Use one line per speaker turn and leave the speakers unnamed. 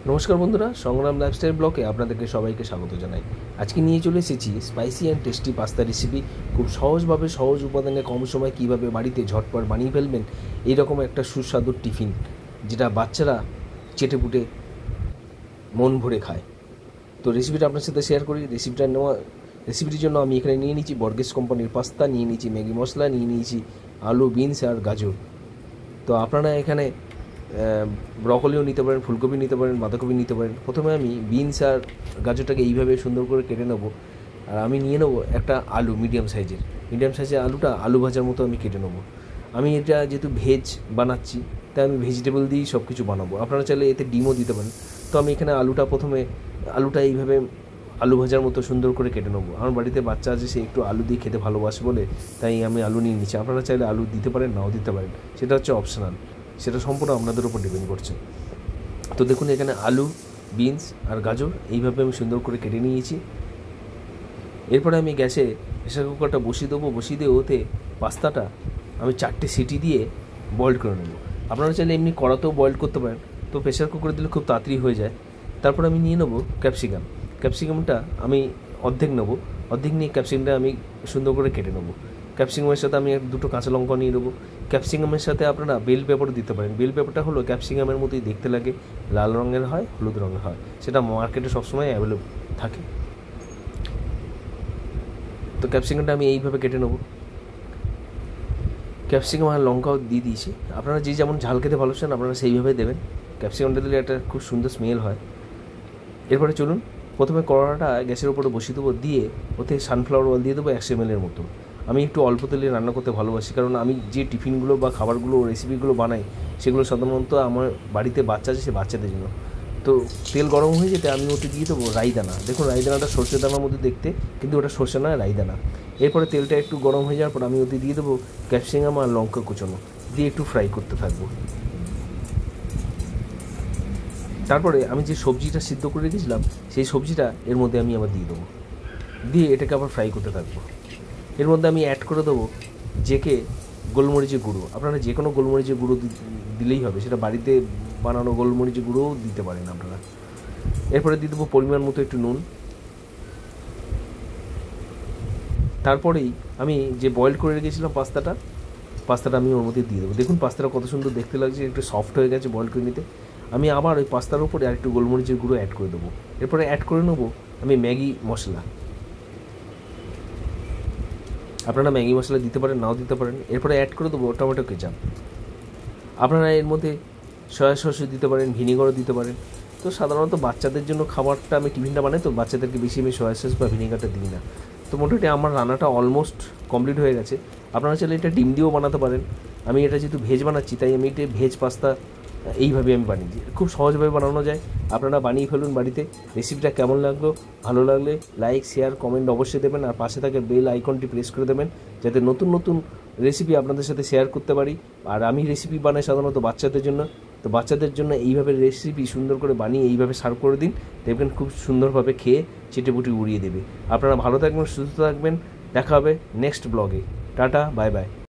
নমস্কার বন্ধুরা, সংগ্রাম লাইফস্টাইল ব্লগে আপনাদেরকে সবাইকে স্বাগত জানাই। আজকে নিয়ে চলে এসেছি spicy and tasty pasta recipe. খুব সহজভাবে সহজ উপাদানে কম সময় কীভাবে বাড়িতে ঝটপট বানিয়ে ফেলবেন এইরকম একটা সুস্বাদু টিফিন, যেটা বাচ্চারা চেটেপুটে মন ভরে খায়। তো রেসিপিটা আপনার সাথে শেয়ার করি। রেসিপিটির জন্য আমি এখানে নিয়ে নিয়েছি বর্গেস কোম্পানির পাস্তা, নিয়ে নিয়েছি ম্যাগি মশলা, নিয়ে নিয়েছি আলু, বিনস আর গাজর। তো আপনারা এখানে ব্রকলিও নিতে পারেন, ফুলকপি নিতে পারেন, বাঁধাকপি নিতে পারেন। প্রথমে আমি বিনস আর গাজরটাকে এইভাবে সুন্দর করে কেটে নেবো। আর আমি নিয়ে নেবো একটা আলু, মিডিয়াম সাইজের আলুটা আলু ভাজার মতো আমি কেটে নেবো। আমি এটা যেহেতু ভেজ বানাচ্ছি, তাই আমি ভেজিটেবল দিয়েই সব কিছু বানাবো। আপনারা চাইলে এতে ডিমও দিতে পারেন। তো আমি এখানে আলুটা এইভাবে আলু ভাজার মতো সুন্দর করে কেটে নেবো। আমার বাড়িতে বাচ্চা আছে, সে একটু আলু দিয়ে খেতে ভালোবাসে বলে তাই আমি আলু নিয়ে নিচ্ছি। আপনারা চাইলে আলু দিতে পারেন, নাও দিতে পারেন, সেটা হচ্ছে অপশনাল, সেটা সম্পূর্ণ আপনাদের উপর ডিপেন্ড করছে। তো দেখুন, এখানে আলু, বিনস আর গাজর এইভাবে আমি সুন্দর করে কেটে নিয়েছি। এরপরে আমি গ্যাসে প্রেসার কুকারটা বসিয়ে দেবো। বসিয়ে দিয়ে ওতে পাস্তাটা আমি 4টে সিটি দিয়ে বয়েল করে নেবো। আপনারা চাইলে এমনি কড়াতেও বয়েল করতে পারেন, তো প্রেসার কুকারে দিলে খুব তাড়াতাড়ি হয়ে যায়। তারপর আমি নিয়ে নেবো ক্যাপসিকামটা আমি অর্ধেক নেবো। অর্ধেক নিয়ে ক্যাপসিকামটা আমি সুন্দর করে কেটে নেবো। ক্যাপসিকামের সাথে আমি দুটো কাঁচা লঙ্কা নিয়ে নেবো। ক্যাপসিকামের সাথে আপনারা বেল পেপারও দিতে পারেন। বেল পেপারটা হলো ক্যাপসিকামের মতোই দেখতে লাগে, লাল রঙের হয়, হলুদ রঙের হয়, সেটা মার্কেটে সবসময় অ্যাভেলেবল থাকে। তো ক্যাপসিকামটা আমি এইভাবে কেটে নেবো। ক্যাপসিকাম আর লঙ্কাও দিয়ে দিয়েছি। আপনারা যে যেমন ঝাল খেতে ভালোবাসেন আপনারা সেইভাবে দেবেন। ক্যাপসিকামটা দিলে একটা খুব সুন্দর স্মেল হয়। এরপরে চলুন, প্রথমে কড়াটা গ্যাসের উপরে বসিয়ে দেবো। দিয়ে ওতে সানফ্লাওয়ার অয়েল দিয়ে দেবো 100 ml মতো। আমি একটু অল্প তেলে রান্না করতে ভালোবাসি, কারণ আমি যে টিফিনগুলো বা খাবারগুলো রেসিপিগুলো বানাই সেগুলো সাধারণত আমার বাড়িতে বাচ্চা আছে, সে বাচ্চাদের জন্য। তো তেল গরম হয়ে যেতে আমি ওতে দিয়ে দেবো রাইদানা। দেখুন, রাইদানাটা সর্ষে দানার মধ্যে দেখতে, কিন্তু ওটা সর্ষে নয়, রাইদানা। এরপরে তেলটা একটু গরম হয়ে যাওয়ার পর আমি ওতে দিয়ে দেবো ক্যাপসিকাম আর লঙ্কা কুচোনো, দিয়ে একটু ফ্রাই করতে থাকবো। তারপরে আমি যে সবজিটা সিদ্ধ করে রেখেছিলাম সেই সবজিটা এর মধ্যে আমি আবার দিয়ে দেবো। দিয়ে এটাকে আবার ফ্রাই করতে থাকবো। এর মধ্যে আমি অ্যাড করে দেবো গোলমরিচের গুঁড়ো। আপনারা যে কোনো গোলমরিচের গুঁড়ো দিলেই হবে, সেটা বাড়িতে বানানো গোলমরিচের গুঁড়োও দিতে পারেন আপনারা। এরপরে দিয়ে দেবো পরিমাণ মতো একটু নুন। তারপরেই আমি যে বয়েল করে রেখেছিলাম পাস্তাটা আমি ওর মধ্যে দিয়ে দেবো। দেখুন পাস্তাটা কত সুন্দর দেখতে লাগছে, একটু সফট হয়ে গেছে বয়েল করে নিতে। আমি আবার ওই পাস্তার উপরে আর একটু গোলমরিচের গুঁড়ো অ্যাড করে দেবো। এরপরে অ্যাড করে নেবো আমি ম্যাগি মশলা। আপনারা ম্যাগি মশলা দিতে পারেন, নাও দিতে পারেন। এরপরে অ্যাড করে দেবো টমেটো কেচাপ। আপনারা এর মধ্যে সয়া সসও দিতে পারেন, ভিনিগারও দিতে পারেন। তো সাধারণত বাচ্চাদের জন্য খাবারটা আমি টিফিনটা বানাই, তো বাচ্চাদেরকে বেশি আমি সয়া সস বা ভিনিগারটা দিই না। তো মোটামুটি আমার রান্নাটা অলমোস্ট কমপ্লিট হয়ে গেছে। আপনারা চাইলে এটা ডিম দিয়েও বানাতে পারেন। আমি এটা যেহেতু ভেজ বানাচ্ছি, তাই আমি এটা ভেজ পাস্তা এইভাবে আমি বানিয়েছি। খুব সহজভাবে বানানো যায়, আপনারা বানিয়ে ফেলুন বাড়িতে। রেসিপিটা কেমন লাগলো, ভালো লাগলে লাইক, শেয়ার, কমেন্ট অবশ্যই দেবেন। আর পাশে থাকা বেল আইকনটি প্রেস করে দেবেন, যাতে নতুন নতুন রেসিপি আপনাদের সাথে শেয়ার করতে পারি। আর আমি রেসিপি বানাই সাধারণত বাচ্চাদের জন্য, তো বাচ্চাদের জন্য এইভাবে রেসিপি সুন্দর করে বানিয়ে এইভাবে সার্ভ করে দিন, দেখবেন খুব সুন্দরভাবে খেয়ে চেটেপুটি উড়িয়ে দেবে। আপনারা ভালো থাকবেন, সুস্থ থাকবেন। দেখা হবে নেক্সট ব্লগে। Tata, bye bye.